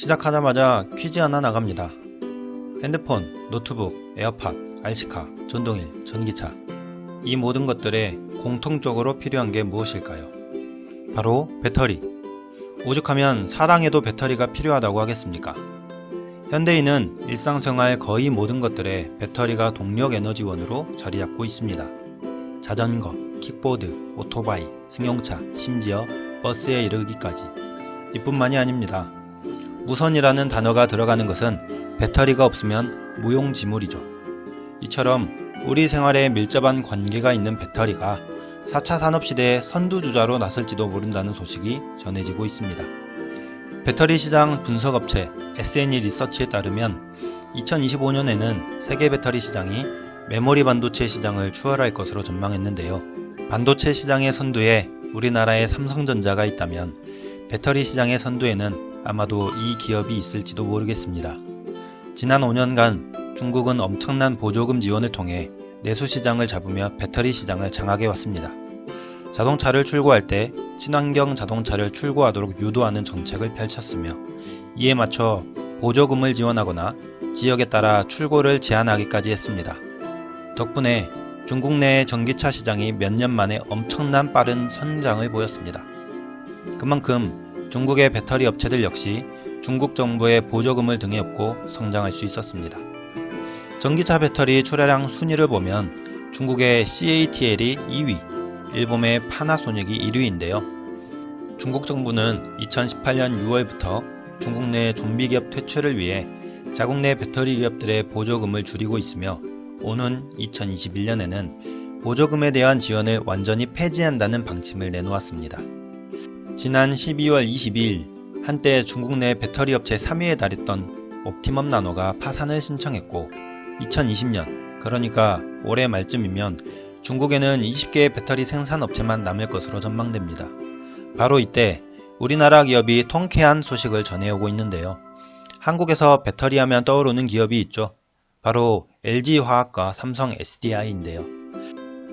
시작하자마자 퀴즈 하나 나갑니다. 핸드폰, 노트북, 에어팟, RC카, 전동일, 전기차, 이 모든 것들에 공통적으로 필요한 게 무엇일까요? 바로 배터리. 오죽하면 사랑에도 배터리가 필요하다고 하겠습니까? 현대인은 일상생활 거의 모든 것들에 배터리가 동력 에너지원으로 자리 잡고 있습니다. 자전거, 킥보드, 오토바이, 승용차, 심지어 버스에 이르기까지. 이뿐만이 아닙니다. 무선이라는 단어가 들어가는 것은 배터리가 없으면 무용지물이죠. 이처럼 우리 생활에 밀접한 관계가 있는 배터리가 4차 산업시대의 선두주자로 나설지도 모른다는 소식이 전해지고 있습니다. 배터리 시장 분석업체 SNE 리서치에 따르면 2025년에는 세계 배터리 시장이 메모리 반도체 시장을 추월할 것으로 전망했는데요. 반도체 시장의 선두에 우리나라의 삼성전자가 있다면 배터리 시장의 선두에는 아마도 이 기업이 있을지도 모르겠습니다. 지난 5년간 중국은 엄청난 보조금 지원을 통해 내수 시장을 잡으며 배터리 시장을 장악해 왔습니다. 자동차를 출고할 때 친환경 자동차를 출고하도록 유도하는 정책을 펼쳤으며 이에 맞춰 보조금을 지원하거나 지역에 따라 출고를 제한하기까지 했습니다. 덕분에 중국 내의 전기차 시장이 몇 년 만에 엄청난 빠른 성장을 보였습니다. 그만큼 중국의 배터리 업체들 역시 중국 정부의 보조금을 등에 업고 성장할 수 있었습니다. 전기차 배터리 출하량 순위를 보면 중국의 CATL이 2위, 일본의 파나소닉이 1위인데요. 중국 정부는 2018년 6월부터 중국 내 좀비 기업 퇴출을 위해 자국 내 배터리 기업들의 보조금을 줄이고 있으며 오는 2021년에는 보조금에 대한 지원을 완전히 폐지한다는 방침을 내놓았습니다. 지난 12월 22일 한때 중국 내 배터리 업체 3위에 달했던 옵티멈 나노가 파산을 신청했고 2020년, 그러니까 올해 말쯤이면 중국에는 20개의 배터리 생산 업체만 남을 것으로 전망됩니다. 바로 이때 우리나라 기업이 통쾌한 소식을 전해오고 있는데요. 한국에서 배터리 하면 떠오르는 기업이 있죠. 바로 LG화학과 삼성 SDI인데요.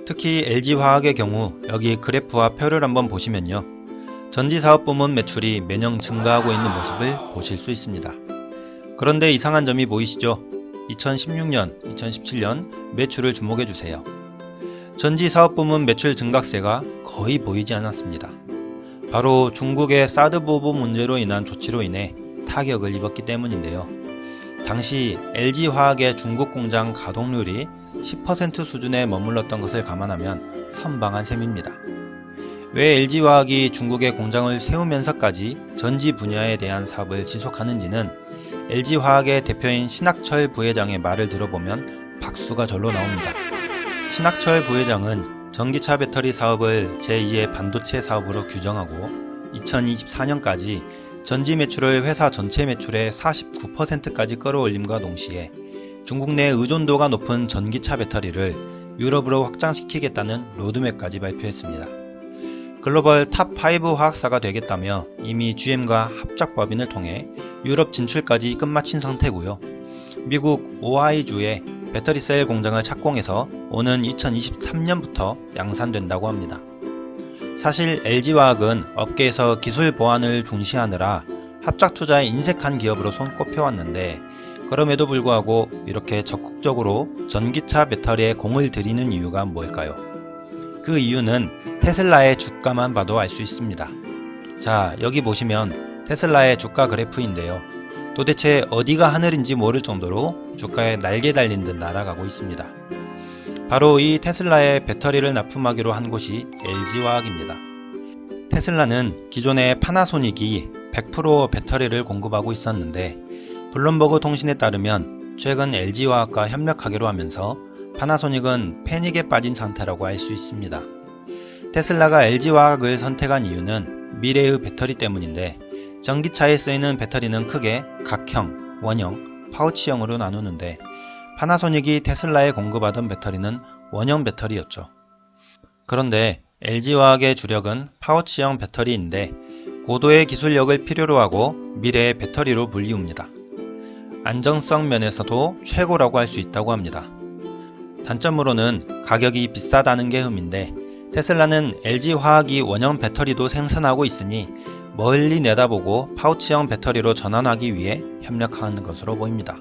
특히 LG화학의 경우 여기 그래프와 표를 한번 보시면요. 전지사업 부문 매출이 매년 증가하고 있는 모습을 보실 수 있습니다. 그런데 이상한 점이 보이시죠? 2016년, 2017년 매출을 주목해주세요. 전지사업 부문 매출 증가세가 거의 보이지 않았습니다. 바로 중국의 사드 보복 문제로 인한 조치로 인해 타격을 입었기 때문인데요. 당시 LG화학의 중국 공장 가동률이 10% 수준에 머물렀던 것을 감안하면 선방한 셈입니다. 왜 LG화학이 중국에 공장을 세우면서까지 전지 분야에 대한 사업을 지속하는지는 LG화학의 대표인 신학철 부회장의 말을 들어보면 박수가 절로 나옵니다. 신학철 부회장은 전기차 배터리 사업을 제2의 반도체 사업으로 규정하고 2024년까지 전지 매출을 회사 전체 매출의 49%까지 끌어올림과 동시에 중국 내 의존도가 높은 전기차 배터리를 유럽으로 확장시키겠다는 로드맵까지 발표했습니다. 글로벌 탑5 화학사가 되겠다며 이미 GM과 합작법인을 통해 유럽 진출까지 끝마친 상태고요. 미국 오하이주에 배터리셀 공장을 착공해서 오는 2023년부터 양산된다고 합니다. 사실 LG화학은 업계에서 기술 보완을 중시하느라 합작 투자에 인색한 기업으로 손꼽혀왔는데 그럼에도 불구하고 이렇게 적극적으로 전기차 배터리에 공을 들이는 이유가 뭘까요? 그 이유는 테슬라의 주가만 봐도 알 수 있습니다. 자, 여기 보시면 테슬라의 주가 그래프인데요. 도대체 어디가 하늘인지 모를 정도로 주가에 날개 달린 듯 날아가고 있습니다. 바로 이 테슬라의 배터리를 납품하기로 한 곳이 LG화학입니다. 테슬라는 기존의 파나소닉이 100% 배터리를 공급하고 있었는데 블룸버그 통신에 따르면 최근 LG화학과 협력하기로 하면서 파나소닉은 패닉에 빠진 상태라고 할 수 있습니다. 테슬라가 LG화학을 선택한 이유는 미래의 배터리 때문인데 전기차에 쓰이는 배터리는 크게 각형, 원형, 파우치형으로 나누는데 파나소닉이 테슬라에 공급하던 배터리는 원형 배터리였죠. 그런데 LG화학의 주력은 파우치형 배터리인데 고도의 기술력을 필요로 하고 미래의 배터리로 불리웁니다. 안정성 면에서도 최고라고 할 수 있다고 합니다. 단점으로는 가격이 비싸다는 게 흠인데 테슬라는 LG화학이 원형 배터리도 생산하고 있으니 멀리 내다보고 파우치형 배터리로 전환하기 위해 협력하는 것으로 보입니다.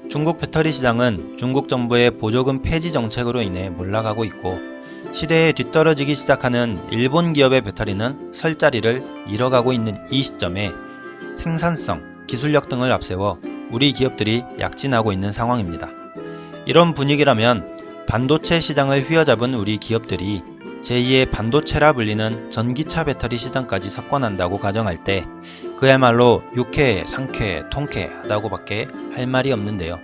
중국 배터리 시장은 중국 정부의 보조금 폐지 정책으로 인해 몰락하고 있고 시대에 뒤떨어지기 시작하는 일본 기업의 배터리는 설 자리를 잃어가고 있는 이 시점에 생산성, 기술력 등을 앞세워 우리 기업들이 약진하고 있는 상황입니다. 이런 분위기라면 반도체 시장을 휘어잡은 우리 기업들이 제2의 반도체라 불리는 전기차 배터리 시장까지 석권한다고 가정할 때 그야말로 유쾌, 상쾌, 통쾌하다고 밖에 할 말이 없는데요.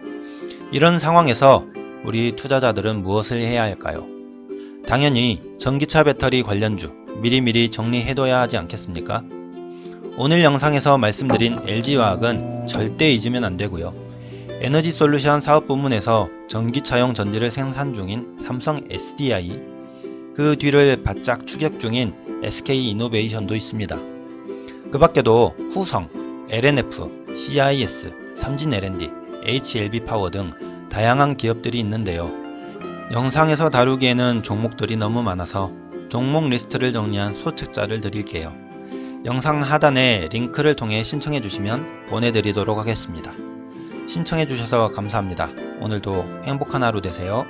이런 상황에서 우리 투자자들은 무엇을 해야 할까요? 당연히 전기차 배터리 관련주 미리미리 정리해둬야 하지 않겠습니까? 오늘 영상에서 말씀드린 LG화학은 절대 잊으면 안되고요. 에너지솔루션 사업 부문에서 전기차용 전지를 생산 중인 삼성 SDI, 그 뒤를 바짝 추격 중인 SK이노베이션도 있습니다. 그 밖에도 후성, LNF, CIS, 삼진 L&D, HLB파워 등 다양한 기업들이 있는데요. 영상에서 다루기에는 종목들이 너무 많아서 종목 리스트를 정리한 소책자를 드릴게요. 영상 하단에 링크를 통해 신청해 주시면 보내드리도록 하겠습니다. 신청해 주셔서 감사합니다. 오늘도 행복한 하루 되세요.